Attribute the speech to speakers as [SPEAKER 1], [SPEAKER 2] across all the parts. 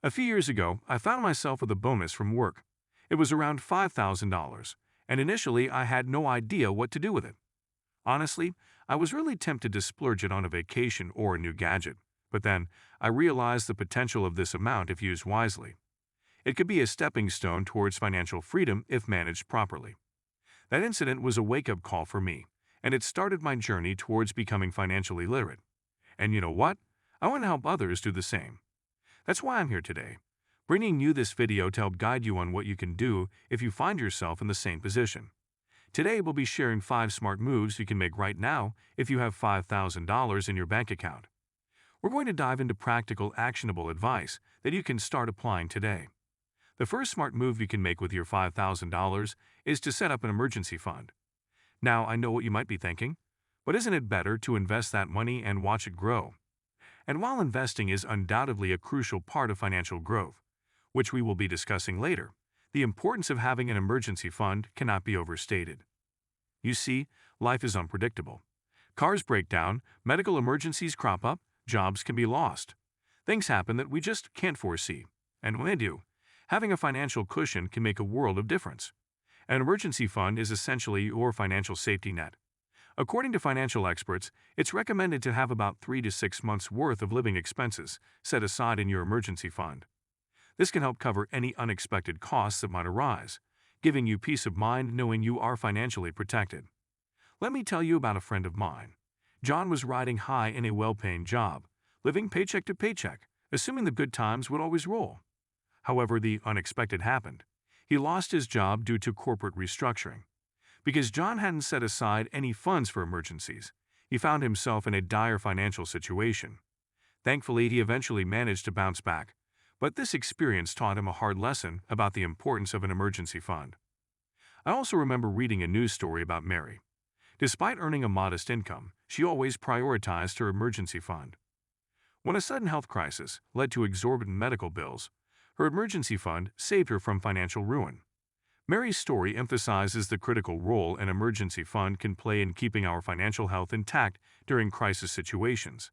[SPEAKER 1] A few years ago, I found myself with a bonus from work. It was around $5,000, and initially I had no idea what to do with it. Honestly, I was really tempted to splurge it on a vacation or a new gadget, but then I realized the potential of this amount if used wisely. It could be a stepping stone towards financial freedom if managed properly. That incident was a wake-up call for me, and it started my journey towards becoming financially literate. And you know what? I want to help others do the same. That's why I'm here today, bringing you this video to help guide you on what you can do if you find yourself in the same position. Today we'll be sharing 5 smart moves you can make right now if you have $5,000 in your bank account. We're going to dive into practical, actionable advice that you can start applying today. The first smart move you can make with your $5,000 is to set up an emergency fund. Now, I know what you might be thinking, but isn't it better to invest that money and watch it grow? And while investing is undoubtedly a crucial part of financial growth, which we will be discussing later, the importance of having an emergency fund cannot be overstated. You see, life is unpredictable. Cars break down, medical emergencies crop up, jobs can be lost. Things happen that we just can't foresee, and when they do, having a financial cushion can make a world of difference. An emergency fund is essentially your financial safety net. According to financial experts, it's recommended to have about 3 to 6 months' worth of living expenses set aside in your emergency fund. This can help cover any unexpected costs that might arise, giving you peace of mind knowing you are financially protected. Let me tell you about a friend of mine. John was riding high in a well-paying job, living paycheck to paycheck, assuming the good times would always roll. However, the unexpected happened. He lost his job due to corporate restructuring. Because John hadn't set aside any funds for emergencies, he found himself in a dire financial situation. Thankfully, he eventually managed to bounce back, but this experience taught him a hard lesson about the importance of an emergency fund. I also remember reading a news story about Mary. Despite earning a modest income, she always prioritized her emergency fund. When a sudden health crisis led to exorbitant medical bills, her emergency fund saved her from financial ruin. Mary's story emphasizes the critical role an emergency fund can play in keeping our financial health intact during crisis situations.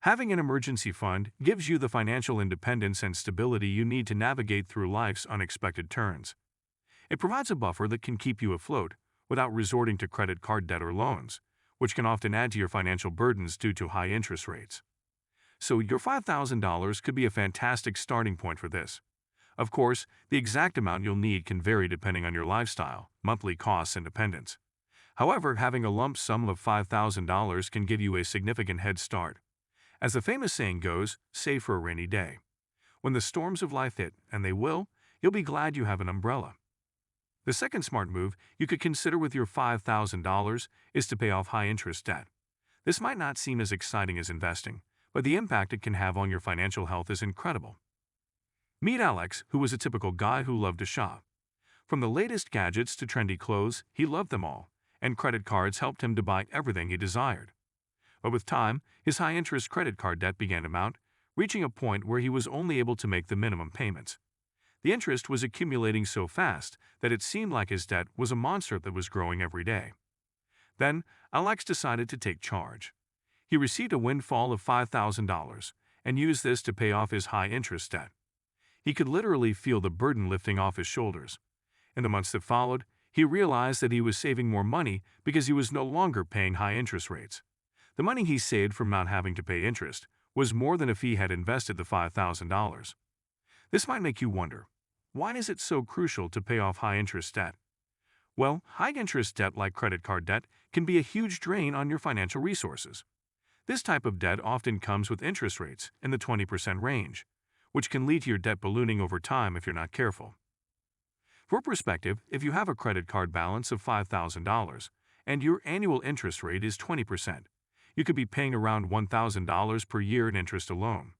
[SPEAKER 1] Having an emergency fund gives you the financial independence and stability you need to navigate through life's unexpected turns. It provides a buffer that can keep you afloat without resorting to credit card debt or loans, which can often add to your financial burdens due to high interest rates. So your $5,000 could be a fantastic starting point for this. Of course, the exact amount you'll need can vary depending on your lifestyle, monthly costs, and dependence. However, having a lump sum of $5,000 can give you a significant head start. As the famous saying goes, save for a rainy day. When the storms of life hit, and they will, you'll be glad you have an umbrella. The second smart move you could consider with your $5,000 is to pay off high-interest debt. This might not seem as exciting as investing, but the impact it can have on your financial health is incredible. Meet Alex, who was a typical guy who loved to shop. From the latest gadgets to trendy clothes, he loved them all, and credit cards helped him to buy everything he desired. But with time, his high-interest credit card debt began to mount, reaching a point where he was only able to make the minimum payments. The interest was accumulating so fast that it seemed like his debt was a monster that was growing every day. Then, Alex decided to take charge. He received a windfall of $5,000 and used this to pay off his high-interest debt. He could literally feel the burden lifting off his shoulders. In the months that followed, he realized that he was saving more money because he was no longer paying high interest rates. The money he saved from not having to pay interest was more than if he had invested the $5,000. This might make you wonder, why is it so crucial to pay off high-interest debt? Well, high-interest debt like credit card debt can be a huge drain on your financial resources. This type of debt often comes with interest rates in the 20% range, which can lead to your debt ballooning over time if you're not careful. For perspective, if you have a credit card balance of $5,000 and your annual interest rate is 20%, you could be paying around $1,000 per year in interest alone.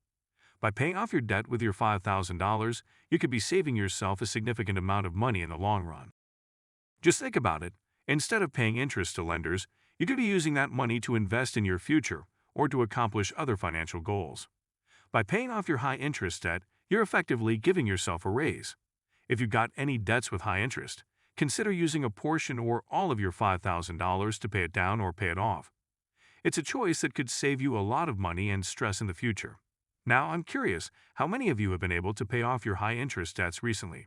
[SPEAKER 1] By paying off your debt with your $5,000, you could be saving yourself a significant amount of money in the long run. Just think about it. Instead of paying interest to lenders, you could be using that money to invest in your future or to accomplish other financial goals. By paying off your high-interest debt, you're effectively giving yourself a raise. If you've got any debts with high interest, consider using a portion or all of your $5,000 to pay it down or pay it off. It's a choice that could save you a lot of money and stress in the future. Now, I'm curious, how many of you have been able to pay off your high-interest debts recently?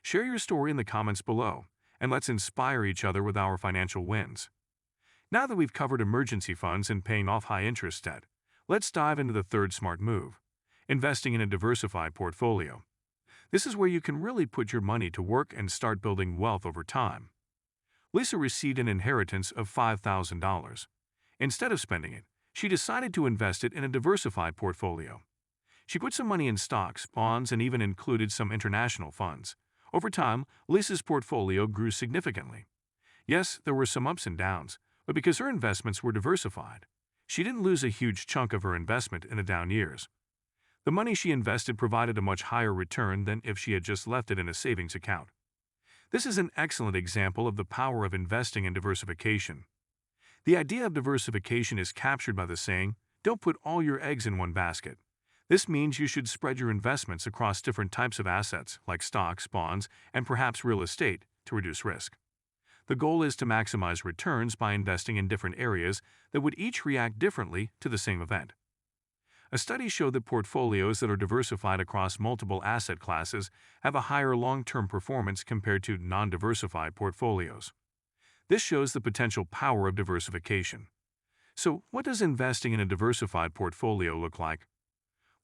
[SPEAKER 1] Share your story in the comments below, and let's inspire each other with our financial wins. Now that we've covered emergency funds and paying off high-interest debt, let's dive into the third smart move: investing in a diversified portfolio. This is where you can really put your money to work and start building wealth over time. Lisa received an inheritance of $5,000. Instead of spending it, she decided to invest it in a diversified portfolio. She put some money in stocks, bonds, and even included some international funds. Over time, Lisa's portfolio grew significantly. Yes, there were some ups and downs, but because her investments were diversified, she didn't lose a huge chunk of her investment in the down years. The money she invested provided a much higher return than if she had just left it in a savings account. This is an excellent example of the power of investing in diversification. The idea of diversification is captured by the saying, "Don't put all your eggs in one basket." This means you should spread your investments across different types of assets, like stocks, bonds, and perhaps real estate, to reduce risk. The goal is to maximize returns by investing in different areas that would each react differently to the same event. A study showed that portfolios that are diversified across multiple asset classes have a higher long-term performance compared to non-diversified portfolios. This shows the potential power of diversification. So, what does investing in a diversified portfolio look like?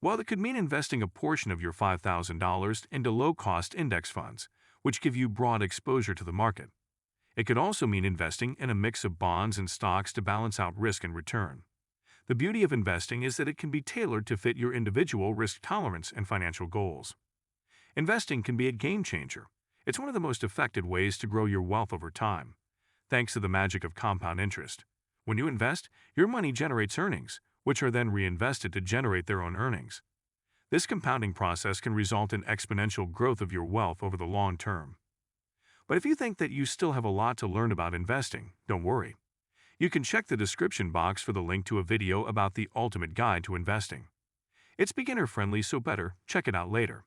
[SPEAKER 1] Well, it could mean investing a portion of your $5,000 into low-cost index funds, which give you broad exposure to the market. It could also mean investing in a mix of bonds and stocks to balance out risk and return. The beauty of investing is that it can be tailored to fit your individual risk tolerance and financial goals. Investing can be a game changer. It's one of the most effective ways to grow your wealth over time, thanks to the magic of compound interest. When you invest, your money generates earnings, which are then reinvested to generate their own earnings. This compounding process can result in exponential growth of your wealth over the long term. But if you think that you still have a lot to learn about investing, don't worry. You can check the description box for the link to a video about the ultimate guide to investing. It's beginner-friendly, so better check it out later.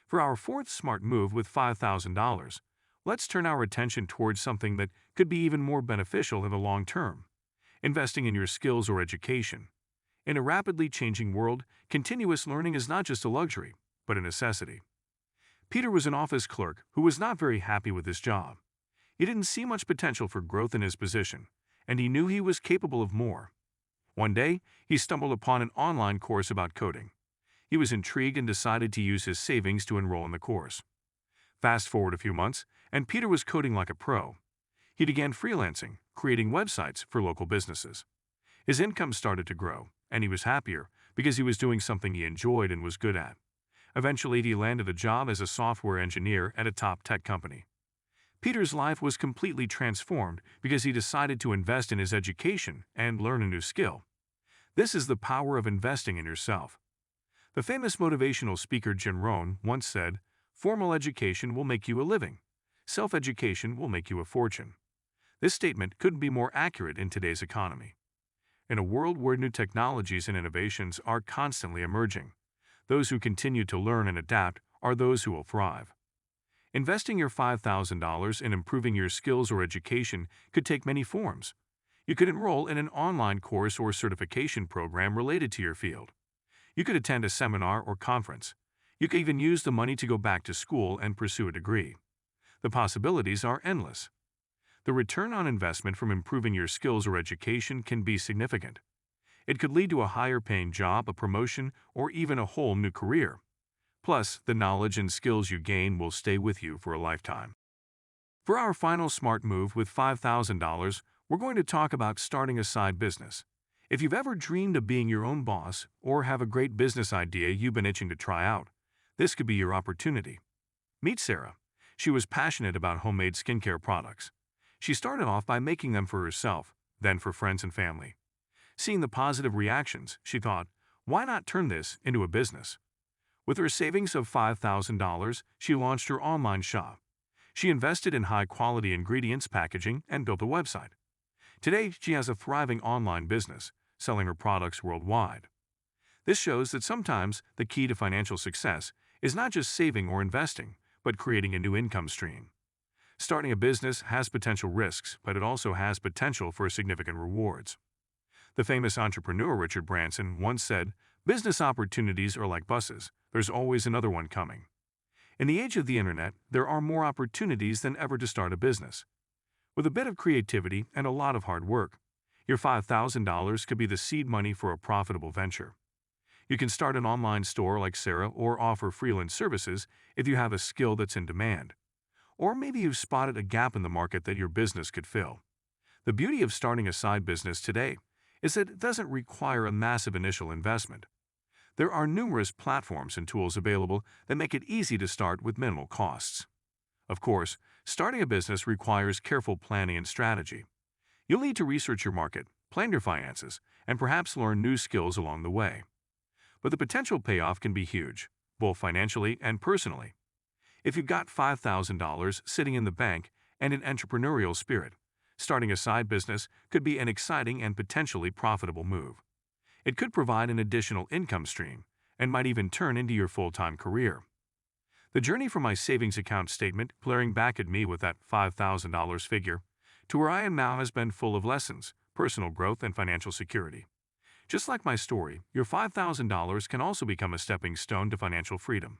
[SPEAKER 1] For our fourth smart move with $5,000, let's turn our attention towards something that could be even more beneficial in the long term: investing in your skills or education. In a rapidly changing world, continuous learning is not just a luxury, but a necessity. Peter was an office clerk who was not very happy with his job. He didn't see much potential for growth in his position, and he knew he was capable of more. One day, he stumbled upon an online course about coding. He was intrigued and decided to use his savings to enroll in the course. Fast forward a few months, and Peter was coding like a pro. He began freelancing, creating websites for local businesses. His income started to grow, and he was happier because he was doing something he enjoyed and was good at. Eventually, he landed a job as a software engineer at a top tech company. Peter's life was completely transformed because he decided to invest in his education and learn a new skill. This is the power of investing in yourself. The famous motivational speaker Jim Rohn once said, "Formal education will make you a living. Self-education will make you a fortune." This statement couldn't be more accurate in today's economy. In a world where new technologies and innovations are constantly emerging, those who continue to learn and adapt are those who will thrive. Investing your $5,000 in improving your skills or education could take many forms. You could enroll in an online course or certification program related to your field. You could attend a seminar or conference. You could even use the money to go back to school and pursue a degree. The possibilities are endless. The return on investment from improving your skills or education can be significant. It could lead to a higher-paying job, a promotion, or even a whole new career. Plus, the knowledge and skills you gain will stay with you for a lifetime. For our final smart move with $5,000, we're going to talk about starting a side business. If you've ever dreamed of being your own boss or have a great business idea you've been itching to try out, this could be your opportunity. Meet Sarah. She was passionate about homemade skincare products. She started off by making them for herself, then for friends and family. Seeing the positive reactions, she thought, why not turn this into a business? With her savings of $5,000, she launched her online shop. She invested in high-quality ingredients, packaging, and built a website. Today, she has a thriving online business, selling her products worldwide. This shows that sometimes the key to financial success is not just saving or investing, but creating a new income stream. Starting a business has potential risks, but it also has potential for significant rewards. The famous entrepreneur Richard Branson once said, Business opportunities are like buses. There's always another one coming. In the age of the internet, there are more opportunities than ever to start a business. With a bit of creativity and a lot of hard work, your $5,000 could be the seed money for a profitable venture. You can start an online store like Sarah or offer freelance services if you have a skill that's in demand. Or maybe you've spotted a gap in the market that your business could fill. The beauty of starting a side business today is that it doesn't require a massive initial investment. There are numerous platforms and tools available that make it easy to start with minimal costs. Of course, starting a business requires careful planning and strategy. You'll need to research your market, plan your finances, and perhaps learn new skills along the way. But the potential payoff can be huge, both financially and personally. If you've got $5,000 sitting in the bank and an entrepreneurial spirit, starting a side business could be an exciting and potentially profitable move. It could provide an additional income stream and might even turn into your full-time career. The journey from my savings account statement glaring back at me with that $5,000 figure to where I am now has been full of lessons, personal growth, and financial security. Just like my story, your $5,000 can also become a stepping stone to financial freedom.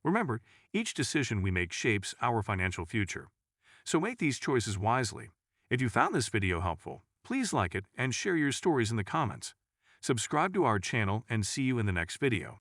[SPEAKER 1] Remember, each decision we make shapes our financial future. So make these choices wisely. If you found this video helpful, please like it and share your stories in the comments. Subscribe to our channel and see you in the next video.